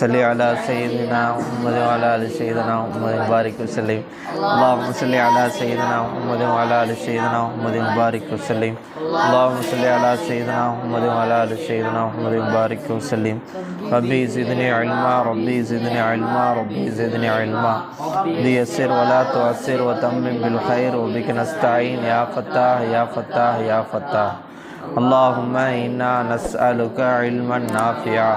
صل على سيدنا محمد وعلى آل سيدنا محمد وبارك وسلم. اللهم صل على سيدنا محمد وعلى آل سيدنا محمد وبارك وسلم. اللهم صل على سيدنا محمد وعلى آل سيدنا محمد وبارك وسلم. ربي زدني علما ربي زدني علما ربي زدني علما. ليسر ولا تعسر وتمم بالخير وبك نستعين يا فتاح يا فتاح يا فتاح. اللهم إنا نسألك علما نافعا.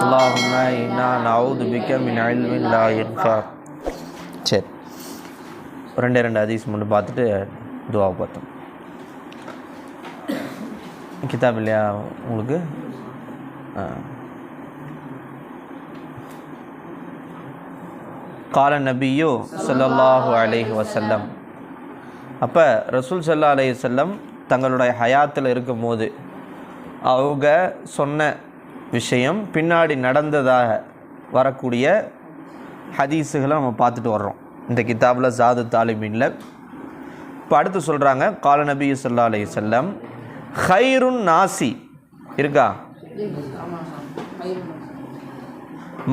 اللهم إنا نعوذ بك من علم لا ينفع. சரி, ரெண்டு ஹதீஸ் மட்டும் பார்த்துட்டு துவாவை பார்த்தோம். கிதாப் இல்லையா உங்களுக்கு? கால நபியோ ஸல்லல்லாஹு அலைஹி வஸல்லம். அப்போ ரசூல் ஸல்லல்லாஹு அலைஹி வஸல்லம் தங்களுடைய ஹயாத்தில் இருக்கும் போது அவங்க சொன்ன விஷயம் பின்னாடி நடந்ததாக வரக்கூடிய ஹதீஸுகளை நம்ம பார்த்துட்டு வர்றோம் இந்த கிதாபில் ஜாது தாலிபீனில். இப்போ அடுத்து சொல்கிறாங்க, கால நபி ஸல்லல்லாஹு அலைஹி வஸல்லம் ஹைருன் நாசி இருக்கா,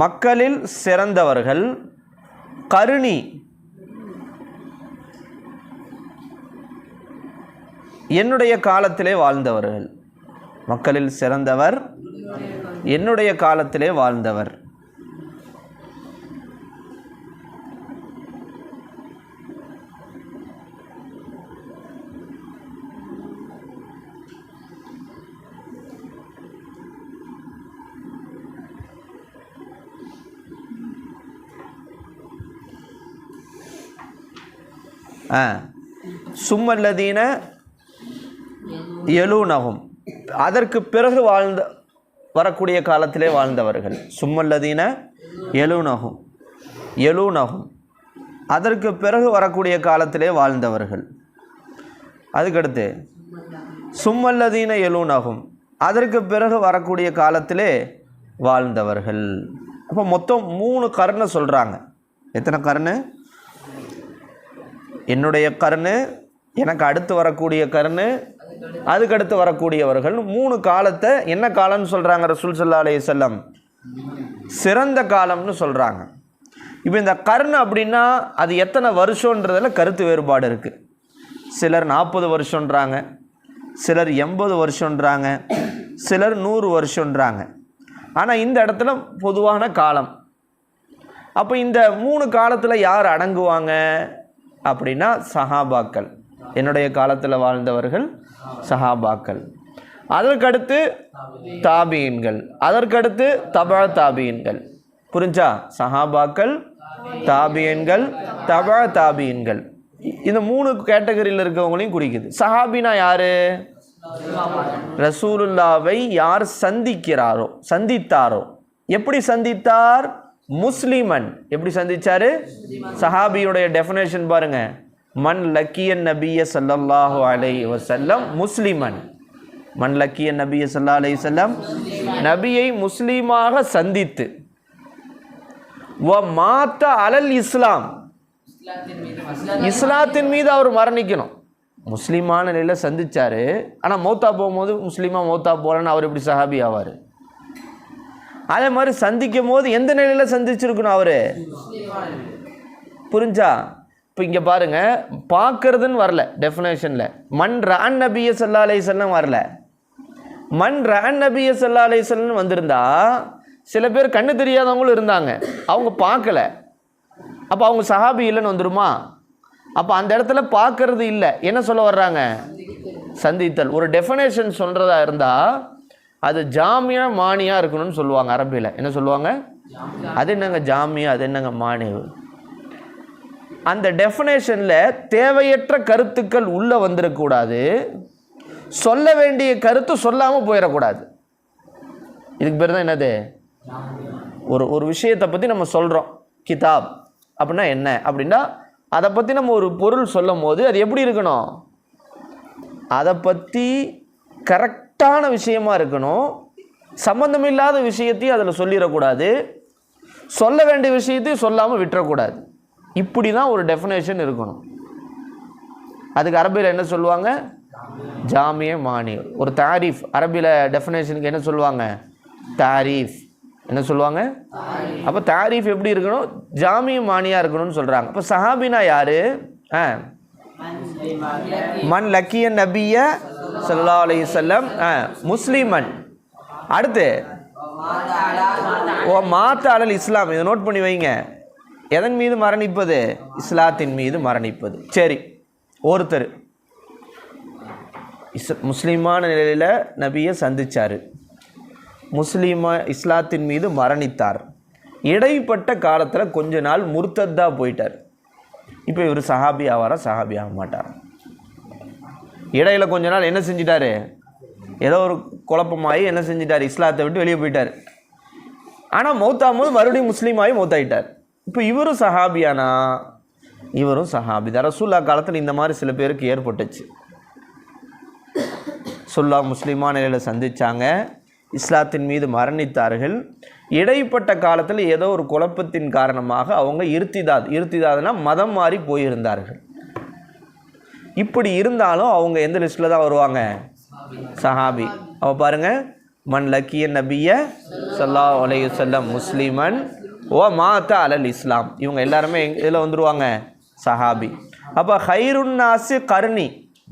மக்களில் சிறந்தவர்கள் கருணி என்னுடைய காலத்திலே வாழ்ந்தவர்கள். மக்களில் சிறந்தவர் என்னுடைய காலத்திலே வாழ்ந்தவர். சும்மல்லதீன எழுநகும், அதற்கு பிறகு வரக்கூடிய காலத்திலே வாழ்ந்தவர்கள். சும்மல்லதீன எழுநகும் எழுநகும், அதற்கு பிறகு வரக்கூடிய காலத்திலே வாழ்ந்தவர்கள். அதுக்கடுத்து சும்மல்லதீன எழுநகும், அதற்கு பிறகு வரக்கூடிய காலத்திலே வாழ்ந்தவர்கள். அப்போ மொத்தம் 3 கர்ணை சொல்கிறாங்க. எத்தனை கர்ணு? என்னுடைய கர்ணு, எனக்கு அடுத்து வரக்கூடிய கர்ணு, அதுக்கடுத்து வரக்கூடியவர்கள். 3 காலத்தை என்ன காலம்னு சொல்கிறாங்க ரசூல் ஸல்லல்லாஹு அலைஹி வஸல்லம்? சிறந்த காலம்னு சொல்கிறாங்க. இப்போ இந்த கர்ணு அப்படின்னா அது எத்தனை வருஷன்றதில் கருத்து வேறுபாடு இருக்குது. சிலர் 40 வருஷன்றாங்க, சிலர் 80 வருஷன்றாங்க, சிலர் 100 வருஷன்றாங்க. ஆனால் இந்த இடத்துல பொதுவான காலம். அப்போ இந்த 3 காலத்தில் யார் அடங்குவாங்க அப்படின்னா சஹாபாக்கள். என்னுடைய காலத்தில் வாழ்ந்தவர்கள் சஹாபாக்கள். அதற்கடுத்து தாபீன்கள், அதற்கடுத்து தபா தாபீன்கள். புரிஞ்சா? சஹாபாக்கள், தாபீன்கள், தபா தாபீன்கள். இந்த 3 கேட்டகரியில் இருக்கவங்களையும் குறிக்குது. சஹாபினா யாரு? ரசூலுல்லாவை யார் சந்தித்தாரோ. எப்படி சந்தித்தார்? முஸ்லிமன். எப்படி சந்திச்சாரு? சஹாபியுடைய டெஃபினேஷன் பாருங்க, மன் லக்கியன் நபிய ஸல்லல்லாஹு அலைஹி வஸல்லம் முஸ்லிமன். மன் லக்கியன் நபிய ஸல்லல்லாஹு அலைஹி வஸல்லம், நபியை முஸ்லீமாக சந்தித்து, வ மாத்த அலல் இஸ்லாம், இஸ்லாத்தின் மீது அவர் மரணிக்கணும். முஸ்லீமான நிலையில் சந்திச்சாரு, ஆனால் மௌத்தா போகும்போது முஸ்லீமாக மௌத்தா போகலன்னு அவர் எப்படி சஹாபி ஆவார்? அதே மாதிரி சந்திக்கும் போது எந்த நிலையில் சந்திச்சிருக்கணும் அவர்? புரிஞ்சா? இப்போ இங்கே பாருங்க, பார்க்கறதுன்னு வரல டெஃபினேஷனில். மன் ரஅன் நபிய ஸல்லல்லாஹு அலைஹி வஸல்லம் வரல. மன் ரஅன் நபிய ஸல்லல்லாஹு அலைஹி வஸல்லம் வந்திருந்தா சில பேர் கண்ணு தெரியாதவங்களும் இருந்தாங்க, அவங்க பார்க்கல, அப்போ அவங்க சஹாபி இல்லைன்னு வந்துடுமா? அப்போ அந்த இடத்துல பார்க்கறது இல்லை, என்ன சொல்ல வர்றாங்க? சந்தித்தல். ஒரு டெஃபினேஷன் சொல்கிறதா இருந்தால் அது ஜாமியா மானியா இருக்கணும்னு சொல்லுவாங்க அரபியில். என்ன சொல்லுவாங்க? அது என்னங்க ஜாமியா, அது என்னங்க மானியா? அந்த டெஃபினேஷனில் தேவையற்ற கருத்துக்கள் உள்ளே வந்துடக்கூடாது, சொல்ல வேண்டிய கருத்து சொல்லாமல் போயிடக்கூடாது. இதுக்கு பேர் தான் என்னது? ஒரு விஷயத்தை பற்றி நம்ம சொல்கிறோம், கிதாப் அப்படின்னா என்ன அப்படின்னா அதை பற்றி நம்ம ஒரு பொருள் சொல்லும் போது அது எப்படி இருக்கணும்? அதை பற்றி கரெக்டான விஷயமா இருக்கணும். சம்பந்தமில்லாத விஷயத்தையும் அதில் சொல்லிடக்கூடாது, சொல்ல வேண்டிய விஷயத்தையும் சொல்லாமல் விட்டுறக்கூடாது. இப்படி தான் ஒரு டெஃபினேஷன் இருக்கணும். அதுக்கு அரபியில் என்ன சொல்லுவாங்க? ஜாமிய மானி. ஒரு தாரீஃப் அரபியில் டெஃபினேஷனுக்கு என்ன சொல்லுவாங்க? தாரீஃப். என்ன சொல்லுவாங்க? அப்போ தாரீஃப் எப்படி இருக்கணும்? ஜாமி மானியாக இருக்கணும்னு சொல்கிறாங்க. அப்போ சஹாபினா யார்? மன் லக்கிய நபிய ஸல்லல்லாஹு அலைஹி வஸல்லம் முஸ்லிமன். அடுத்து ஓ மாத்த அலல் இஸ்லாம். இதை நோட் பண்ணி வைங்க. எதன் மீது மரணிப்பது? இஸ்லாத்தின் மீது மரணிப்பது. சரி, ஒருத்தர் முஸ்லீமான நிலையில் நபியை சந்திச்சார், இஸ்லாத்தின் மீது மரணித்தார். இடைப்பட்ட காலத்தில் கொஞ்ச நாள் முர்த்தத்தா போயிட்டார். இப்போ இவர் சஹாபி ஆவாரா? சஹாபி ஆக மாட்டார். இடையில கொஞ்ச நாள் என்ன செஞ்சிட்டாரு? ஏதோ ஒரு குழப்பமாகி என்ன செஞ்சிட்டார்? இஸ்லாத்தை விட்டு வெளியே போயிட்டார். ஆனால் மௌத்தாகும்போது மறுபடியும் முஸ்லீமாகி மௌத்தாயிட்டார். இப்போ இவரும் சஹாபியானா? இவரும் சஹாபி தான். ரசூல்லா காலத்தில் இந்த மாதிரி சில பேருக்கு ஏற்பட்டுச்சு. சொல்லா முஸ்லீமான நிலையில் சந்தித்தாங்க, இஸ்லாத்தின் மீது மரணித்தார்கள். இடைப்பட்ட காலத்தில் ஏதோ ஒரு குழப்பத்தின் காரணமாக அவங்க இருத்திதாதுனா மதம் மாறி போயிருந்தார்கள். இப்படி இருந்தாலும் அவங்க எந்த லிஸ்ட்டில் தான் வருவாங்க? சஹாபி. அவ பாருங்கள், மன் லக்கிய நபிய ஸல்லல்லாஹு அலைஹி வஸல்லம் முஸ்லிமன் ஓ மாத்த அலல் இஸ்லாம். இவங்க எல்லாருமே இதில் வந்துடுவாங்க, சஹாபி. அப்போ ஹைருன் நாசி கர்ணி,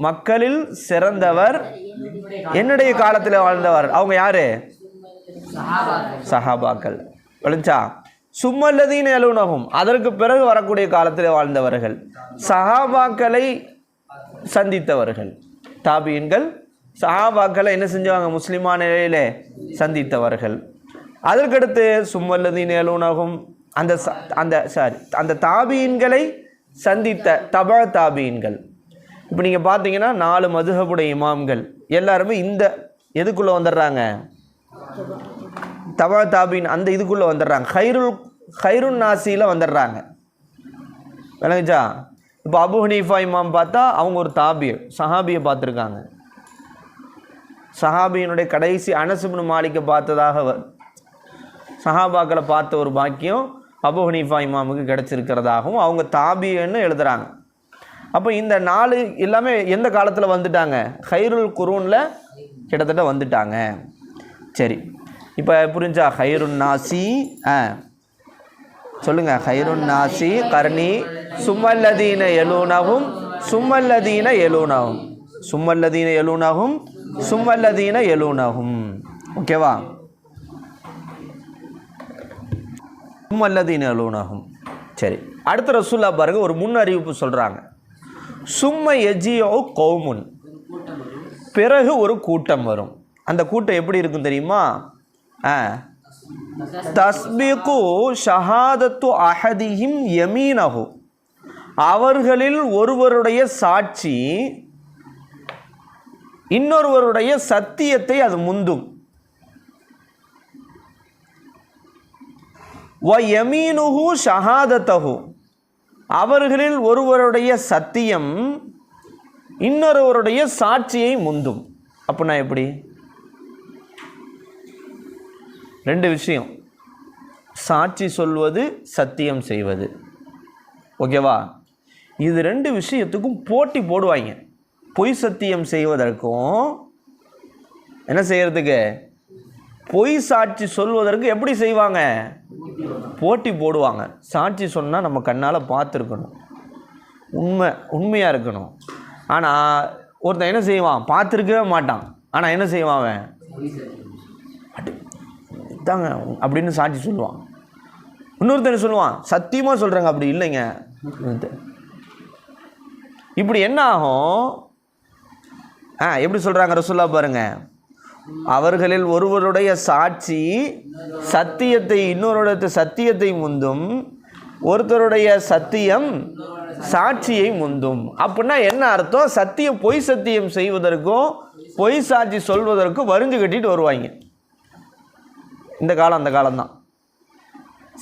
மக்களில் சிறந்தவர் என்னுடைய காலத்தில் வாழ்ந்தவர். அவங்க யாரு? சஹாபாக்கள். விளஞ்சா? சும்மல்லதீன யலூனஹும், அதற்கு பிறகு வரக்கூடிய காலத்தில் வாழ்ந்தவர்கள், சஹாபாக்களை சந்தித்தவர்கள். தாபீன்கள் சஹாபாக்களை என்ன செஞ்சாங்க? முஸ்லிமான நிலையிலே சந்தித்தவர்கள். அதற்கடுத்து சும்மல்லதீன யலூனஹும், அந்த தாபீன்களை சந்தித்த தபா தாபீன்கள். இப்போ நீங்கள் பார்த்தீங்கன்னா 4 மதுஹபுடைய இமாம்கள் எல்லாருமே இந்த எதுக்குள்ளே வந்துடுறாங்க? தபா தாபீன் அந்த இதுக்குள்ளே வந்துடுறாங்க. ஹைருன் நாசியில் வந்துடுறாங்க. விளங்குச்சா? இப்போ அபு ஹனீஃபா இமாம் பார்த்தா அவங்க ஒரு சஹாபியை பார்த்துருக்காங்க. சஹாபியினுடைய கடைசி அனஸ் இப்னு மாலிக்கை பார்த்ததாக சஹாபாக்களை பார்த்த ஒரு பாக்கியம் அபு ஹனீஃபா இமாமுக்கு கிடச்சிருக்கிறதாகவும் அவங்க தாபின்னு எழுதுகிறாங்க. அப்போ இந்த 4 எல்லாமே எந்த காலத்தில் வந்துட்டாங்க? ஹைருல் குரூனில் கிட்டத்தட்ட வந்துட்டாங்க. சரி, இப்போ புரிஞ்சா? ஹைருன் நாசி சொல்லுங்கள். ஹைருன் நாசி கர்ணி சும்மல்லதீன யலூனஹும் சும்மல்லதீன யலூனஹும் சும்மல்லதீன யலூனஹும் சும்மல்லதீன யலூனஹும். ஓகேவா? சும்மல்லதீன யலூனஹும். சரி, அடுத்த ரசூல்லா பாருங்க ஒரு முன் அறிவிப்பு சொல்கிறாங்க. சும்ம யஜியோ கௌமுன், பிறகு ஒரு கூட்டம் வரும். அந்த கூட்டம் எப்படி இருக்கும் தெரியுமா? தஸ்பிகு ஷஹாதத்து அஹதிஹிம் யமீனஹு, அவர்களில் ஒருவருடைய சாட்சி இன்னொருவருடைய சத்தியத்தை அது முந்தும். வ யமீனுஹு ஷஹாதத்தஹு, அவர்களில் ஒருவருடைய சத்தியம் இன்னொருவருடைய சாட்சியை முந்தும். அப்படின்னா எப்படி? 2 விஷயம். சாட்சி சொல்வது, சத்தியம் செய்வது. ஓகேவா? இது 2 விஷயத்துக்கும் போட்டி போடுவாங்க. பொய் சத்தியம் செய்வதற்கும் என்ன செய்யறதுக்கு, பொய் சாட்சி சொல்வதற்கு எப்படி செய்வாங்க? போட்டி போடுவாங்க. சாட்சி சொன்னால் நம்ம கண்ணால் பார்த்துருக்கணும், உண்மையாக இருக்கணும். ஆனால் ஒருத்தன் என்ன செய்வான்? பார்த்துருக்கவே மாட்டான், ஆனால் என்ன செய்வான்? அவன் தாங்க அப்படின்னு சாட்சி சொல்லுவான். இன்னொருத்தர் சொல்லுவான், சத்தியமாக சொல்கிறாங்க, அப்படி இல்லைங்க. இப்படி என்ன ஆகும்? எப்படி சொல்கிறாங்க ரசூல்லா பாருங்க. அவர்களில் ஒருவருடைய சாட்சி சத்தியத்தை இன்னொருடைய சத்தியத்தை முந்தும், ஒருத்தருடைய சத்தியம் சாட்சியை முந்தும். அப்படின்னா என்ன அர்த்தம்? சத்தியம் பொய் சத்தியம் செய்வதற்கும் பொய் சாட்சி சொல்வதற்கும் வரிஞ்சு கட்டிட்டு வருவாங்க. இந்த காலம் அந்த காலம்தான்.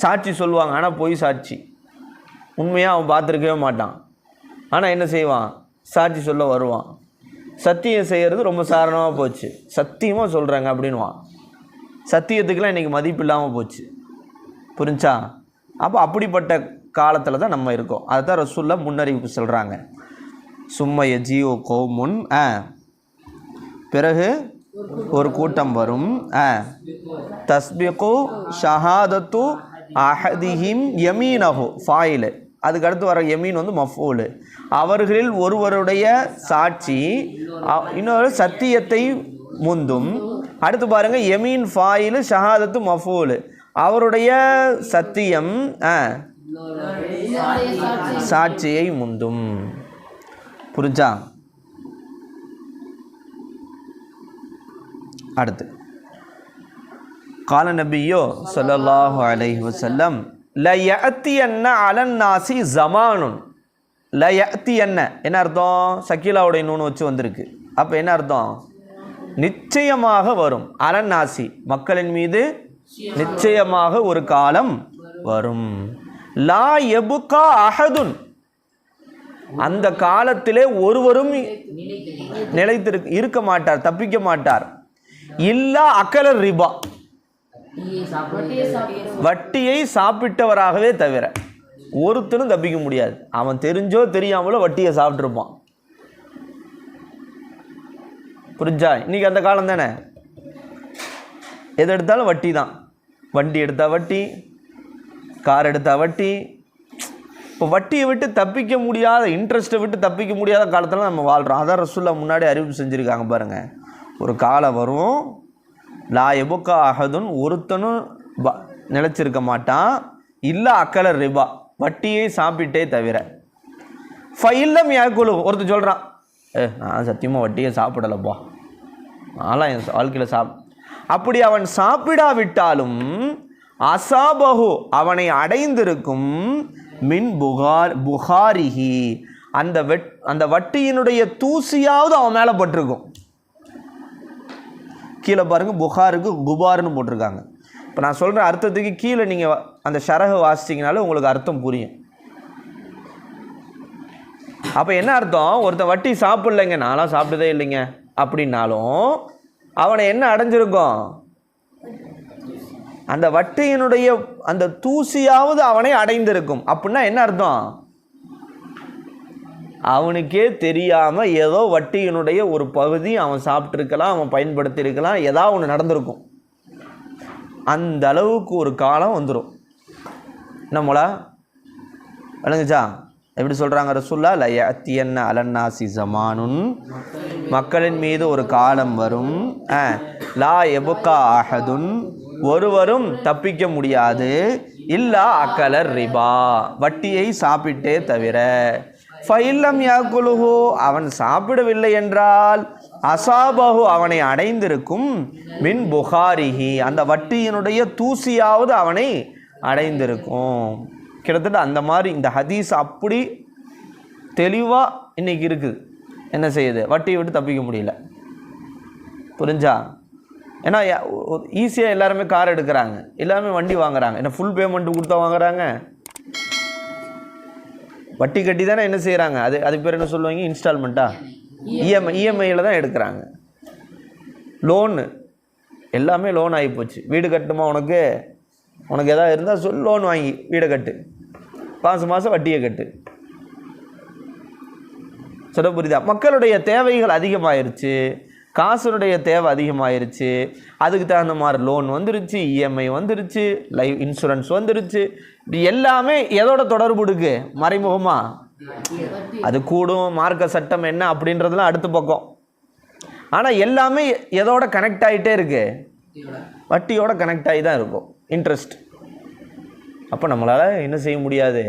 சாட்சி சொல்லுவாங்க, ஆனால் பொய் சாட்சி. உண்மையாக அவன் பார்த்துருக்கவே மாட்டான், ஆனால் என்ன செய்வான்? சாட்சி சொல்ல வருவான். சத்தியம் செய்கிறது ரொம்ப சாதாரணமாக போச்சு. சத்தியமாக சொல்கிறாங்க அப்படின்வான். சத்தியத்துக்கெலாம் இன்றைக்கி மதிப்பு இல்லாமல் போச்சு. புரிஞ்சா? அப்போ அப்படிப்பட்ட காலத்தில் தான் நம்ம இருக்கோம். அதுதான் ரசூல்லா முன்னறிவிப்பு சொல்கிறாங்க. சும்ம யஜியோ கௌமுன், பிறகு ஒரு கூட்டம் வரும். தஸ்பிகு ஷஹாதத்து அஹதிஹிம் யமீனஹு ஃபாயில். அதுக்கு அடுத்து வர யமீன் வந்து மஃபூல். அவர்களில் ஒருவருடைய சாட்சி இன்னொரு சத்தியத்தை முந்தும். அடுத்து பாருங்க, யமீன் ஃபாயில், ஷஹாதத்து மஃபூல். அவருடைய சத்தியம் சாட்சியை முந்தும். புரிஞ்சா? அடுத்து கால நபியோ ஸல்லல்லாஹு அலைஹி வஸல்லம் ல யஅத்தியன்ன அலன்னாசி ஸமானுன். ல யஅத்தியன்ன என்ன அர்த்தம்? சக்கீலாவுடைய நூன் வச்சு வந்திருக்கு. அப்போ என்ன அர்த்தம்? நிச்சயமாக வரும். அலன்னாசி மக்களின் மீது நிச்சயமாக ஒரு காலம் வரும். லா யபுகா அஹதுன், அந்த காலத்திலே ஒருவரும் இருக்க மாட்டார், தப்பிக்க மாட்டார். இல்லா அக்கல ரிபா, வட்டியை சாப்பிட்டவராகவே தவிர ஒருத்தனும் தப்பிக்க முடியாது. அவன் தெரிஞ்சோ தெரியாமலோ வட்டியை சாப்பிட்ருப்பான். புரிஞ்சா? இன்னைக்கு அந்த காலம் தானே, எது எடுத்தாலும் வட்டி தான். வண்டி எடுத்தா வட்டி, கார் எடுத்தா வட்டி. இப்போ வட்டியை விட்டு தப்பிக்க முடியாத, இன்ட்ரெஸ்ட்டை விட்டு தப்பிக்க முடியாத காலத்தில் நம்ம வாழ்கிறோம். அதான் ரசூலுல்லாஹ் முன்னாடி அறிவிப்பு செஞ்சுருக்காங்க பாருங்கள். ஒரு காலம் வரும், லா எபுக்கா அஹதுன், ஒருத்தனும் நிலச்சிருக்க மாட்டான். இல்லை அக்கல ரிபா, வட்டியை சாப்பிட்டே தவிர. ஃபைல்லம் யாக்குழு, ஒருத்தர் சொல்கிறான், நான் சத்தியமாக வட்டியை சாப்பிடலப்பா, நான்லாம் என் வாழ்க்கையில் அப்படி அவன் சாப்பிடாவிட்டாலும் அசாபஹு, அவனை அடைந்திருக்கும் மின் புகாரிஹி, அந்த வட்டியினுடைய தூசியாவது அவன் மேலே பட்டிருக்கும். கீழே பாருங்க, புகாருக்கு குபார்னு போட்டிருக்காங்க. இப்போ நான் சொல்கிற அர்த்தத்துக்கு கீழே நீங்கள் அந்த ஷரஹை வாசிச்சிங்கனாலும் உங்களுக்கு அர்த்தம் புரியும். அப்போ என்ன அர்த்தம்? ஒருத்தன் வட்டி சாப்பிட்லைங்க, நான்லாம் சாப்பிட்டதே இல்லைங்க அப்படின்னாலும் அவனை என்ன அடைஞ்சிருக்கும்? அந்த வட்டியினுடைய அந்த தூசியாவது அவனை அடைந்திருக்கும். அப்படின்னா என்ன அர்த்தம்? அவனுக்கே தெரியாமல் ஏதோ வட்டியினுடைய ஒரு பகுதி அவன் சாப்பிட்ருக்கலாம், அவன் பயன்படுத்தியிருக்கலாம், ஏதாவது ஒன்று நடந்திருக்கும். அந்த அளவுக்கு ஒரு காலம் வந்துடும். நம்மளா விளங்குச்சா? எப்படி சொல்கிறாங்க ரசூலுல்லாஹ்? ல யஅத்தியன்ன அலன்னாசி ஸமானுன், மக்களின் மீது ஒரு காலம் வரும். லா எபுகா அஹதுன், ஒருவரும் தப்பிக்க முடியாது. இல்லா அக்கலர் ரிபா, வட்டியை சாப்பிட்டே தவிர. ஃபைல்லம் யாக்குலுஹு, அவன் சாப்பிடவில்லை என்றால் அசாபஹு, அவனை அடைந்திருக்கும் மின் புகாரிஹி, அந்த வட்டியினுடைய தூசியாவது அவனை அடைந்திருக்கும். கிட்டத்தட்ட அந்த மாதிரி இந்த ஹதீஸ் அப்படி தெளிவாக இன்றைக்கி இருக்குது. என்ன செய்யுது? வட்டியை விட்டு தப்பிக்க முடியல. புரிஞ்சா? ஏன்னா ஈஸியாக எல்லாருமே கார் எடுக்கிறாங்க, எல்லாருமே வண்டி வாங்குறாங்க. ஏன்னா ஃபுல் பேமெண்ட் கொடுத்தா வாங்குறாங்க, வட்டி கட்டி தானே என்ன செய்கிறாங்க. அதுக்கு பேர் என்ன சொல்லுவாங்க? இன்ஸ்டால்மெண்ட்டா, இஎம்ஐயில் தான் எடுக்கிறாங்க. லோனு எல்லாமே லோன் ஆகிப்போச்சு. வீடு கட்டுமா, உனக்கு எதாவது இருந்தால் சொல், லோன் வாங்கி வீடை கட்டு, மாதம் வட்டியை கட்டு. சொல்ல புரியுதா? மக்களுடைய தேவைகள் அதிகமாயிருச்சு, காசுடைய தேவை அதிகமாயிருச்சு. அதுக்கு தகுந்த மாதிரி லோன் வந்துருச்சு, இஎம்ஐ வந்துருச்சு, லைஃப் இன்சூரன்ஸ் வந்துருச்சு. இப்படி எல்லாமே எதோட தொடர்பு இருக்கு? மறைமுகமாக அது கூடும். மார்க்க சட்டம் என்ன அப்படின்றதுலாம் அடுத்த பக்கம். ஆனால் எல்லாமே எதோட கனெக்ட் ஆகிட்டே இருக்கு? வட்டியோட கனெக்ட் ஆகி தான் இருக்கும், இன்ட்ரெஸ்ட். அப்போ நம்மளால் என்ன செய்ய முடியாது?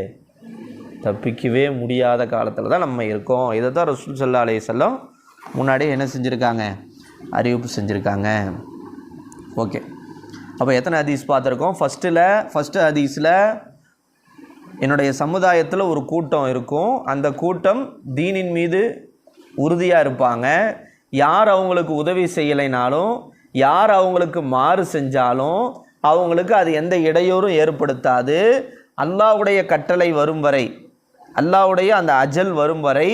தப்பிக்கவே முடியாத காலத்தில் தான் நம்ம இருக்கோம். இதை தான் ரசூல் ஸல்லல்லாஹு அலைஹி வஸல்லம் முன்னாடியே என்ன செஞ்சுருக்காங்க? அறிவிப்பு செஞ்சுருக்காங்க. ஓகே, அப்போ எத்தனை ஹதீஸ் பார்த்துருக்கோம்? ஃபஸ்ட்டு ஹதீஸில் என்னுடைய சமுதாயத்தில் ஒரு கூட்டம் இருக்கும். அந்த கூட்டம் தீனின் மீது உறுதியாக இருப்பாங்க. யார் அவங்களுக்கு உதவி செய்யலைனாலும், யார் அவங்களுக்கு மாறு செஞ்சாலும் அவங்களுக்கு அது எந்த இடையூறும் ஏற்படுத்தாது. அல்லாஹ்வுடைய கட்டளை வரும் வரை, அல்லாஹ்வுடைய அந்த அஜல் வரும் வரை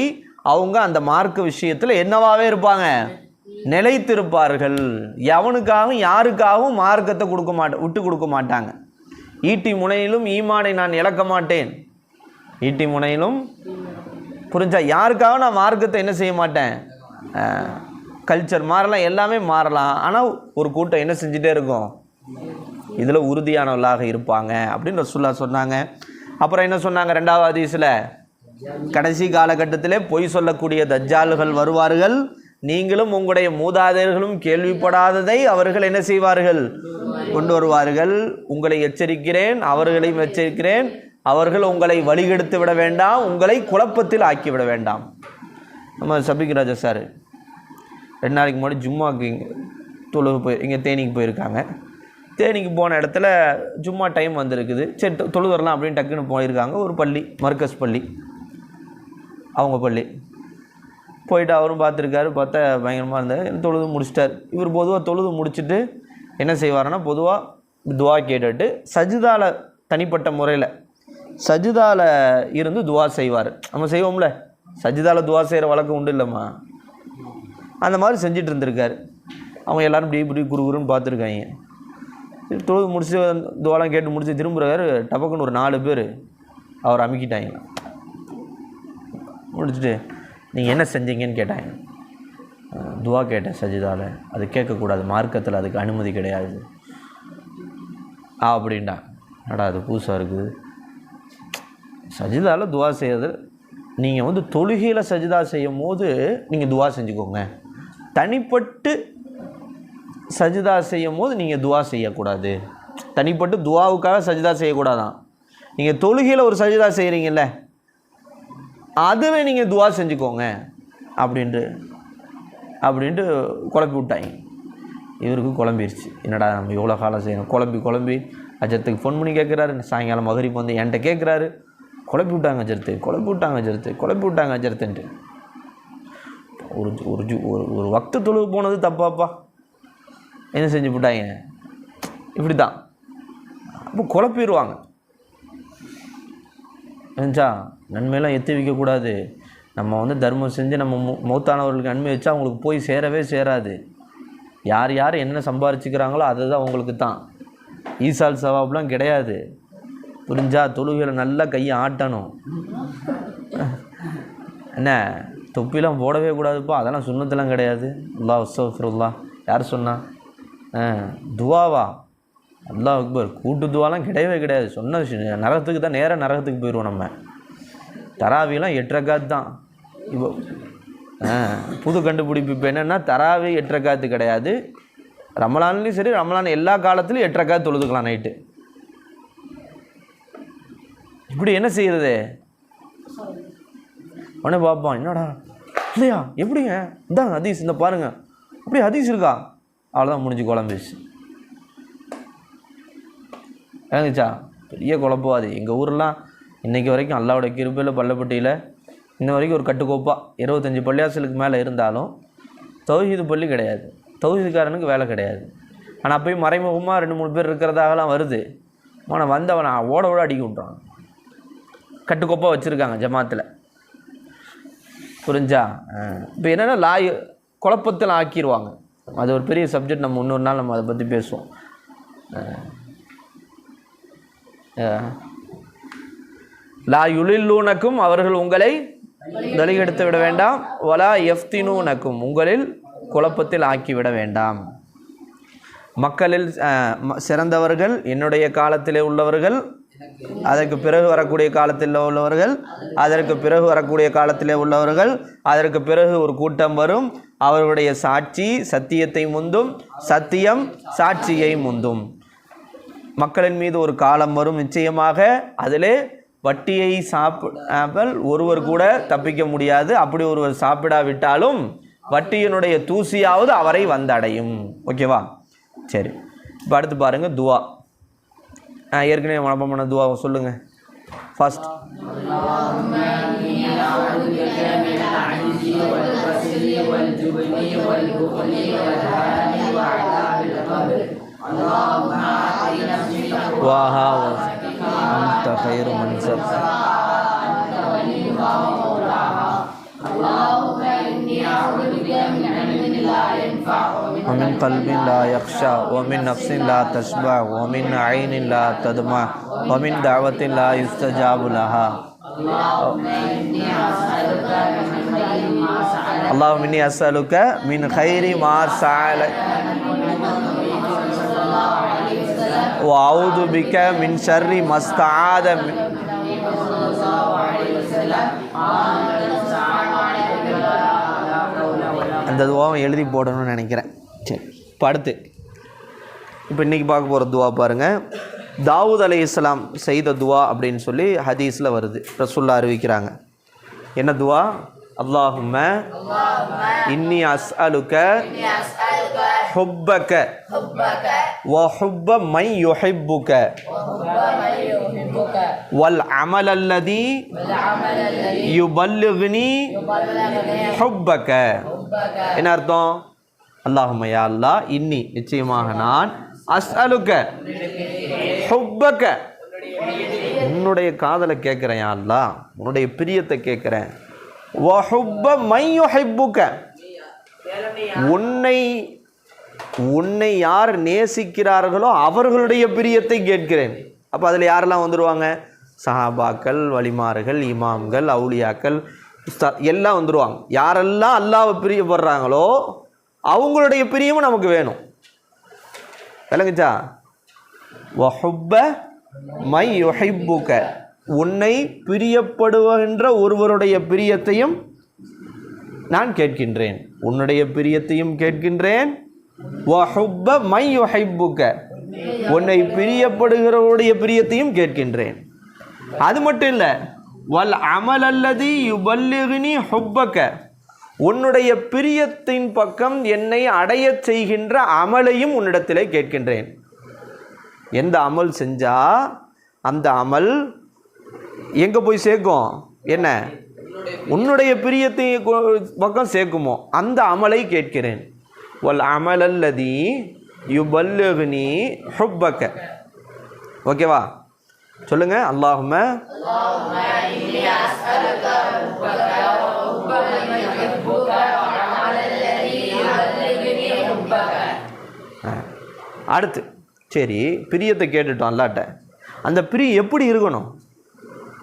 அவங்க அந்த மார்க்க விஷயத்தில் என்னவாகவே இருப்பாங்க? நிலைத்திருப்பார்கள். எவனுக்காகவும் யாருக்காகவும் மார்க்கத்தை விட்டு கொடுக்க மாட்டாங்க. ஈட்டி முனையிலும் ஈமானை நான் இழக்க மாட்டேன். ஈட்டி முனையிலும், புரிஞ்சா? யாருக்காக நான் மார்க்கத்தை என்ன செய்ய மாட்டேன்? கல்ச்சர் மாறலாம், எல்லாமே மாறலாம். ஆனால் ஒரு கூட்டம் என்ன செஞ்சுட்டே இருக்கும்? இதில் உறுதியானவர்களாக இருப்பாங்க அப்படின்னு ரசூலுல்லாஹ் சொன்னாங்க. அப்புறம் என்ன சொன்னாங்க? 2வது ஹதீஸில், கடைசி காலகட்டத்திலே பொய் சொல்லக்கூடிய தஜ்ஜால்கள் வருவார்கள், நீங்களும் உங்களுடைய மூதாதையர்களும் கேள்விப்படாததை அவர்கள் என்ன செய்வார்கள்? கொண்டு வருவார்கள். உங்களை எச்சரிக்கிறேன், அவர்களையும் எச்சரிக்கிறேன். அவர்கள் உங்களை வழிகெடுத்து விட வேண்டாம், உங்களை குழப்பத்தில் ஆக்கிவிட வேண்டாம். நம்ம சபிக் ராஜா சார் 2 நாளைக்கு முன்னாடி ஜும்மாவுக்கு இங்கே தேனிக்கு போயிருக்காங்க. தேனிக்கு போன இடத்துல ஜும்மா டைம் வந்திருக்குது. சரி தொழுது வரலாம் அப்படின்னு டக்குன்னு போயிருக்காங்க. ஒரு பள்ளி, மர்கஸ் பள்ளி, அவங்க பள்ளி போயிட்டு அவரும் பார்த்துருக்காரு. பார்த்தா பயங்கரமாக இருந்தார். தொழுது முடிச்சிட்டார். இவர் பொதுவாக தொழுது முடிச்சுட்டு என்ன செய்வார்னா, பொதுவாக துவா கேட்டுட்டு சஜிதாவில் தனிப்பட்ட முறையில் சஜிதாவில் இருந்து துவா செய்வார். நம்ம செய்வோம்ல, சஜிதாவில் துவா செய்கிற வழக்கம் உண்டு இல்லைம்மா, அந்த மாதிரி செஞ்சுட்டு இருந்திருக்காரு. அவங்க எல்லோரும் இப்படி குறுகுறுன்னு பார்த்துருக்காங்க. தொழுது முடிச்சு துவாலாம் கேட்டு முடிச்சு திரும்புகிறாரு. டபக்குன்னு ஒரு 4 பேர் அவர் அமுக்கிட்டாங்க. முடிச்சுட்டு நீங்கள் என்ன செஞ்சீங்கன்னு கேட்டாங்க. துவா கேட்டேன் சஜிதாவில், அது கேட்கக்கூடாது, மார்க்கத்தில் அதுக்கு அனுமதி கிடையாது அப்படின்டா. அடா அது புதுசாக இருக்குது. சஜிதாவில் துவா செய்கிறது, நீங்கள் தொழுகையில் சஜிதா செய்யும் போது நீங்கள் துவா செஞ்சுக்கோங்க. தனிப்பட்டு சஜிதா செய்யும் போது நீங்கள் துவா செய்யக்கூடாது. தனிப்பட்டு துவாவுக்காக சஜிதா செய்யக்கூடாதான். நீங்கள் தொழுகையில் ஒரு சஜிதா செய்கிறீங்கல்ல, அதில் நீங்கள் துவா செஞ்சுக்கோங்க அப்படின்ட்டு குழப்பி விட்டாங்க. இவருக்கு குழம்பிடுச்சு. என்னடா நம்ம எவ்வளோ காலம் செய்யணும். குழம்பி அஜரத்துக்கு ஃபோன் பண்ணி கேட்குறாரு. சாயங்காலம் மகரிப் வந்து என்கிட்ட கேட்குறாரு. குழப்பி விட்டாங்க அஜரத்துன்ட்டு. ஒரு வக்து தொழுவு போனது தப்பாப்பா, என்ன செஞ்சு விட்டாங்க, இப்படி தான். அப்போ குழப்பிடுவாங்க. நினச்சா நன்மையெல்லாம் எத்தி வைக்கக்கூடாது. நம்ம தர்மம் செஞ்சு நம்ம மௌத்தானவர்களுக்கு நன்மை வச்சா அவங்களுக்கு போய் சேரவே சேராது. யார் என்ன சம்பாரிச்சுக்கிறாங்களோ அதுதான் அவங்களுக்கு தான். ஈசால் சவாப்லாம் கிடையாது. புரிஞ்சா? தொழுகையில் நல்லா கையை ஆட்டணும். என்ன தொப்பிலாம் போடவே கூடாதுப்பா, அதெல்லாம் சுன்னத்தெல்லாம் கிடையாது. அல்லாஹ் அஸ்தக்ஃபிருல்லாஹ் யார் சொன்னா? துவாவா? அல்லாஹ் அக்பர். கூட்டு துவாலாம் கிடையவே கிடையாது. சொன்ன விஷயம் நரகத்துக்கு தான், நேராக நரகத்துக்கு போயிடுவோம். நம்ம தராவிலாம் 8 ரக்காத் தான். இப்போ புது கண்டுபிடிப்பு இப்போ என்னென்னா, தராவி 8 ரக்காத்து கிடையாது. ரமலான்லேயும் சரி, ரமலான் எல்லா காலத்துலையும் 8 ரக்காத் தொழுதுக்கலாம் நைட்டு. இப்படி என்ன செய்கிறது? உடனே பார்ப்பான், என்னடா இல்லையா, எப்படிங்க, இந்தாங்க ஹதீஸ், இந்த பாருங்க, அப்படி ஹதீஸ் இருக்கா? அவ்வளோதான், முடிஞ்சு குழம்பிச்சு. ஏங்கச்சா பெரிய குழப்பம் அது. எங்கள் ஊரெலாம் இன்றைக்கி வரைக்கும் அல்லாவோட கிருபையில் பள்ளப்பட்டியில் இன்ன வரைக்கும் ஒரு கட்டுக்கோப்பாக 25 பள்ளியாசலுக்கு மேலே இருந்தாலும் தௌஹீது பள்ளி கிடையாது. தௌஹீதுக்காரனுக்கு வேலை கிடையாது. ஆனால் அப்போயும் மறைமுகமாக 2-3 பேர் இருக்கிறதாகலாம் வருது. ஆனால் வந்தவன் ஓட அடிக்க விட்றான். கட்டுக்கோப்பாக வச்சுருக்காங்க ஜமாத்தில். புரிஞ்சா? இப்போ என்னென்னா குழப்பத்தில் ஆக்கிடுவாங்க. அது ஒரு பெரிய சப்ஜெக்ட். நம்ம இன்னொரு நாள் நம்ம அதை பற்றி பேசுவோம். லா யுலில்லூனக்கும், அவர்கள் உங்களை வழிகெடுத்து விட வேண்டாம். வலா எஃப்தினூனக்கும், உங்களில் குழப்பத்தில் ஆக்கிவிட வேண்டாம். மக்களில் சிறந்தவர்கள் என்னுடைய காலத்திலே உள்ளவர்கள், அதற்கு பிறகு வரக்கூடிய காலத்தில் உள்ளவர்கள், அதற்கு பிறகு வரக்கூடிய காலத்திலே உள்ளவர்கள், அதற்கு பிறகு ஒரு கூட்டம் வரும். அவர்களுடைய சாட்சி சத்தியத்தை முந்தும், சத்தியம் சாட்சியை முந்தும். மக்களின் மீது ஒரு காலம் வரும் நிச்சயமாக, அதிலே வட்டியை சாப்பிடாமல் ஒருவர் கூட தப்பிக்க முடியாது. அப்படி ஒருவர் சாப்பிடாவிட்டாலும் வட்டியினுடைய தூசியாவது அவரை வந்தடையும். ஓகேவா? சரி, இப்போ அடுத்து பாருங்கள் துவா. ஏற்கனவே மனப்பாடம் பண்ண துவாவை சொல்லுங்கள். ஃபர்ஸ்ட் வாஹா أنت خير من زكاها اللهم إني أعوذ بك من علم لا ينفع ومن قلب لا يخشع ومن نفس لا تشبع ومن عين لا تدمع ومن دعوة لا يستجاب لها اللهم إني أسألك من خير ما سألك وأعوذ بك من شر ما استعاذ அந்த துவாவை எழுதி போடணும்னு நினைக்கிறேன். சரி, இப்போ அடுத்து இப்போ இன்றைக்கி பார்க்க போகிற துவா பாருங்கள். தாவூத் அலைஹிஸ்ஸலாம் செய்த துவா அப்படின்னு சொல்லி ஹதீஸில் வருது. ரசூலுல்லாஹ் அறிவிக்கிறாங்க. என்ன துவா? அல்லாஹும்ம இன்னி அஸ்அலுக ஹுப்பக வ ஹுப்ப மை யுஹிப்புக வல் அமல் அல்லதி யுபல்லிகுனி ஹுப்பக. என்ன அர்த்தம்? அல்லாஹும்ம யா அல்லாஹ், இன்னி நிச்சயமாக நான், அஸ்அலுக ஹுப்பக உன்னுடைய காதலை கேட்குறேன் யா அல்லாஹ், உன்னுடைய பிரியத்தை கேட்குறேன். வ ஹுப்ப மை யுஹிப்புக உன்னை யார் நேசிக்கிறார்களோ அவர்களுடைய பிரியத்தை கேட்கிறேன். அப்போ அதில் யாரெல்லாம் வந்துடுவாங்க? சஹாபாக்கள், வலிமார்கள், இமாம்கள், அவுலியாக்கள், எல்லாம் வந்துடுவாங்க. யாரெல்லாம் அல்லாஹ்வை பிரியப்படுறாங்களோ அவங்களுடைய பிரியமும் நமக்கு வேணும். விளங்குச்சா? வஹுப்ப மை யுஹிப்புக உன்னை பிரியப்படுகின்ற ஒருவருடைய பிரியத்தையும் நான் கேட்கின்றேன். உன்னுடைய பிரியத்தையும் கேட்கின்றேன். வஹுப்ப மை யுஹிப்புக உன்னை பிரியப்படுகிறவருடைய பிரியத்தையும் கேட்கின்றேன். அது மட்டும் இல்லை, வல் அமல் அல்லதி யுபல்லிகுனி ஹுப்பக உன்னுடைய பிரியத்தின் பக்கம் என்னை அடைய செய்கின்ற அமலையும் உன்னிடத்திலே கேட்கின்றேன். எந்த அமல் செஞ்சால் அந்த அமல் எங்கே போய் சேர்க்கும்? என்ன? உன்னுடைய பிரியத்தை பக்கம் சேர்க்குமோ அந்த அமலை கேட்கிறேன். வல் அமல் அல்லதி யுபல்லிகுனி ஹுப்பக. ஓகேவா? சொல்லுங்க. அல்லாஹும்ம அடுத்து சரி, பிரியத்தை கேட்டுட்டோம் அல்லாட்ட. அந்த பிரியம் எப்படி இருக்கணும்?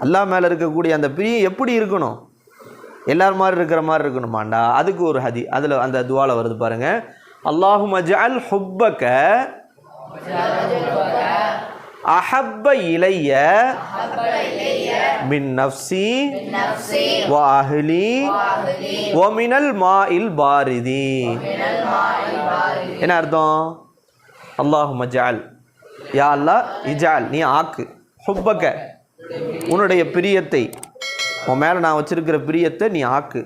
அல்லாஹ் மேலே இருக்கக்கூடிய அந்த பிரியம் எப்படி இருக்கணும்? எல்லார் மாதிரி இருக்கிற மாதிரி இருக்கணுமாண்டா? அதுக்கு ஒரு அதில் அந்த துவால வருது பாருங்க. அல்லாஹும்ம ஜஅல் ஹுப்பக அஹப்ப இலைய மின் நஃப்ஸி வ அஹ்லி வ மினல் மாஇல் பாரிதி. என்ன அர்த்தம்? அல்லாஹும்ம ஜஅல், யா அல்லாஹ், இஜஅல் நீ ஆக்கு, ஹுப்பக உன்னுடைய பிரியத்தை, உன் மேலே நான் வச்சிருக்கிற பிரியத்தை நீ ஆக்கு,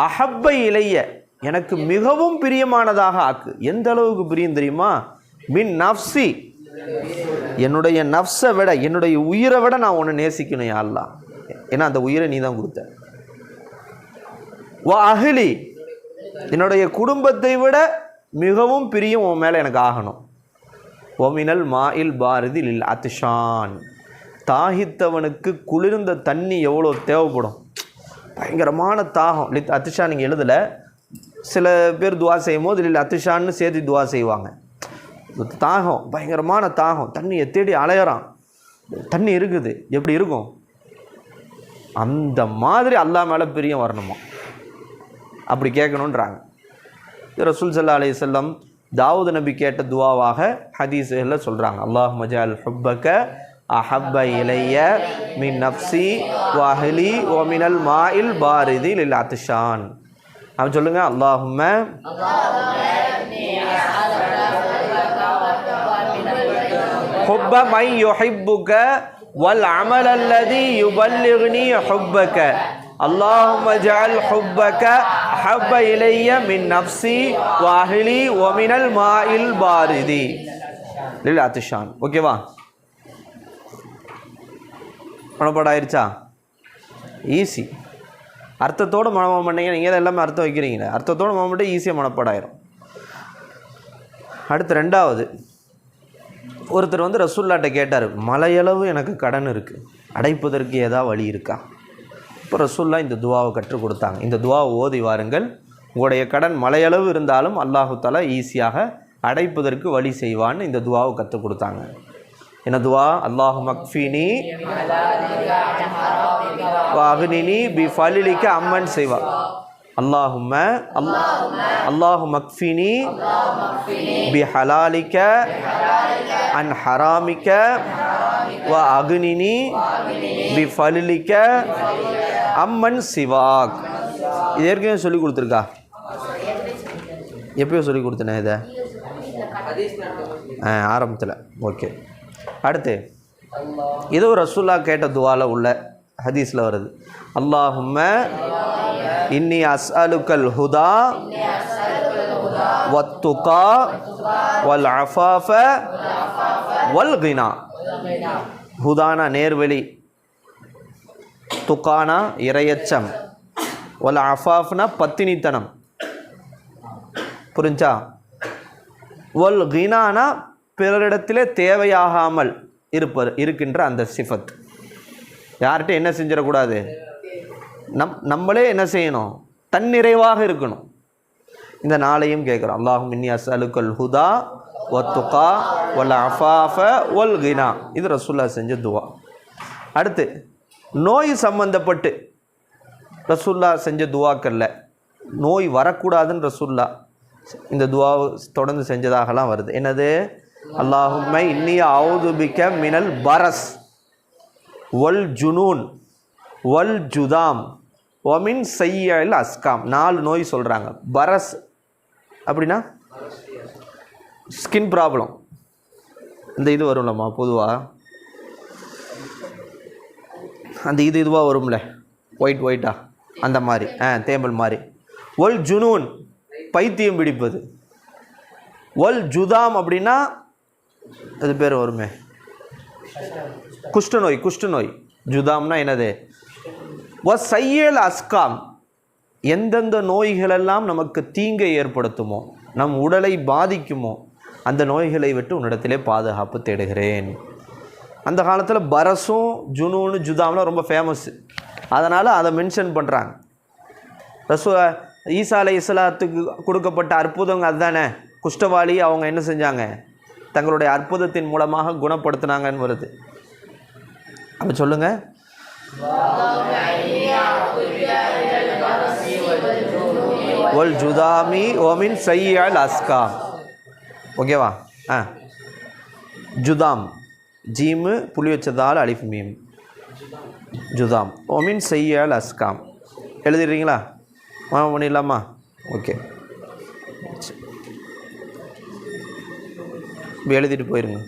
அஹப்ப இலைய எனக்கு மிகவும் பிரியமானதாக ஆக்கு. எந்த அளவுக்கு பிரியம் தெரியுமா? மின் நஃப்ஸி என்னுடைய நஃப்ஸை விட, என்னுடைய உயிரை விட நான் உன்னை நேசிக்கணும் யா அல்லாஹ். ஏன்னா அந்த உயிரை நீ தான் கொடுத்த. வ அஹ்லி என்னுடைய குடும்பத்தை விட மிகவும் பிரியம் உன் மேலே எனக்கு ஆகணும். ஒமினல் மாயில் பாரதி லில் அத்ஷான் தாகித்தவனுக்கு குளிர்ந்த தண்ணி எவ்வளோ தேவைப்படும், பயங்கரமான தாகம். லித் அத்ஷான் நீங்கள் எழுதலை, சில பேர் துவா செய்யும் போது லில் அத்ஷான்னு சேர்த்து துவா செய்வாங்க. தாகம், பயங்கரமான தாகம், தண்ணியை தேடி அலையறான், தண்ணி இருக்குது, எப்படி இருக்கும்? அந்த மாதிரி அல்லாஹ் மேலே பிரியம் வரணுமா? அப்படி கேட்கணுன்றாங்க. ரசூல் ஸல்லல்லாஹு அலைஹி வஸல்லம் தாவூத் நபி கேட்ட துவாவாக ஹதீஸில் சொல்கிறாங்க. அல்லாஹும்ம ஜஅல் ஹுப்பக அஹப்ப இலைய மின் நஃப்ஸி வ அஹ்லி வ மினல் மாஇல் பாரிதி லில் அத்ஷான். அவன் சொல்லுங்க. அல்லாஹும்ம ஹுப்ப மை யுஹிப்புக வல் அமல் அல்லதி யுபல்லிகுனி ஹுப்பக. அல்லாஹும்ம ஜஅல் ஹுப்பக அஹப்ப இலைய மின் நஃப்ஸி வ அஹ்லி வ மினல் மாஇல் பாரிதி லில் அத்ஷான். ஓகேவா? மனப்பாடாயிருச்சா? ஈஸி. அர்த்தத்தோடு மனப்பாடம் பண்ணீங்க. நீங்கள் தான் எல்லாமே அர்த்தம் வைக்கிறீங்க. அர்த்தத்தோடு மனப்பாடம் ஈஸியாக மனப்பாடாயிரும். அடுத்து ரெண்டாவது, ஒருத்தர் வந்து ரசூலுல்லாஹ்ட்ட கேட்டார், மலையளவு எனக்கு கடன் இருக்குது, அடைப்பதற்கு ஏதாவது வழி இருக்கா? இப்போ ரசூலுல்லாஹ் இந்த துவாவை கற்றுக் கொடுத்தாங்க. இந்த துவாவை ஓதி வாருங்கள், உங்களுடைய கடன் மலையளவு இருந்தாலும் அல்லாஹு தஆலா ஈஸியாக அடைப்பதற்கு வழி செய்வான்னு இந்த துவாவை கற்றுக் கொடுத்தாங்க. என்ன துவா? அல்லாஹும்ம அக்ஃபினி வ அக்னினி பி ஃபலிலிக அம்மன் செய்வா. அல்லாஹும்ம அல்லாஹும்ம அக்ஃபினி பிஹலாலிக அன் ஹராமிக வ அக்னினி பிஃபலிக அம்மன் சிவாக். இது ஏற்கனவே சொல்லி கொடுத்துருக்கா? எப்பயோ சொல்லி கொடுத்தனே இதை ஆரம்பத்தில். ஓகே, அடுத்து இது ரசூல்லா கேட்ட துவால உள்ள ஹதீஸில் வருது. அல்லாஹும்ம இன்னி அஸ்அலுக்கல் ஹுதா வத்துகா வல் அஃபாஃப வல் கினா. ஹுதானா நேர்வழி, துகானா இறையச்சம், வல் அஃபாஃப்னா பத்தினித்தனம், புரிஞ்சா? வல் கினானா பிறரிடத்திலே தேவையாகாமல் இருக்கின்ற அந்த சிஃபத். யார்கிட்ட என்ன செஞ்சிடக்கூடாது, நம்மளே என்ன செய்யணும், தன்னிறைவாக இருக்கணும். இந்த நாளையும் கேட்குறோம். அல்லாஹும் இன்னி அஸ்அலுக்கல் ஹுதா வத்துகா வல் அஃபாஃப வல் கினா. இது ரசூல்லா செஞ்ச துவா. அடுத்து நோய் சம்பந்தப்பட்டு ரசூல்லா செஞ்ச துவாக்கல்ல, நோய் வரக்கூடாதுன்னு ரசூல்லா இந்த துவாவை தொடர்ந்து செஞ்சதாகலாம் வருது. என்னது? அல்லாஹும்ம இன்னி அஊது பிக மினல் பரஸ் வல் ஜுனூன் வல் ஜுதாம் ஒமின் சையல் அஸ்காம். 4 நோய் சொல்கிறாங்க. பரஸ் அப்படின்னா ஸ்கின் ப்ராப்ளம். இந்த இது வரும்லம்மா பொதுவாக, அந்த இதுவாக வரும்ல, ஒயிட்டா அந்த மாதிரி, தேம்பல் மாதிரி. ஒல் ஜுனூன் பைத்தியம் பிடிப்பது. ஒல் ஜுதாம் அப்படின்னா அது பேர் வருமே, குஷ்டநோய். ஜுதாம்னா என்னது? சையல் அஸ்காம், எந்தெந்த நோய்களெல்லாம் நமக்கு தீங்கை ஏற்படுத்துமோ, நம் உடலை பாதிக்குமோ, அந்த நோய்களை விட்டு உன்னிடத்திலே பாதுகாப்பு தேடுகிறேன். அந்த காலத்தில் பரஸும் ஜுனூனு ஜுதாம்லாம் ரொம்ப ஃபேமஸ்ஸு, அதனால் அதை மென்ஷன் பண்ணுறாங்க. ஈசா அலைஹிஸ்ஸலாத்துக்கு கொடுக்கப்பட்ட அற்புதங்க அதுதானே. குஷ்டவாளி அவங்க என்ன செஞ்சாங்க, தங்களுடைய அற்புதத்தின் மூலமாக குணப்படுத்தினாங்கன்னு வருது. அப்போ சொல்லுங்க, ஒல் ஜுதாமி ஒமின் சையல் அஸ்காம். ஓகேவா? ஜுதாம், ஜீமு புளி வச்சதால் அலிஃப் மீம், ஜுதாம் ஒமின் சையல் அஸ்காம். எழுதிடுறீங்களா? பண்ணிடலாமா? ஓகே, எழுதிட்டு போயிருங்க.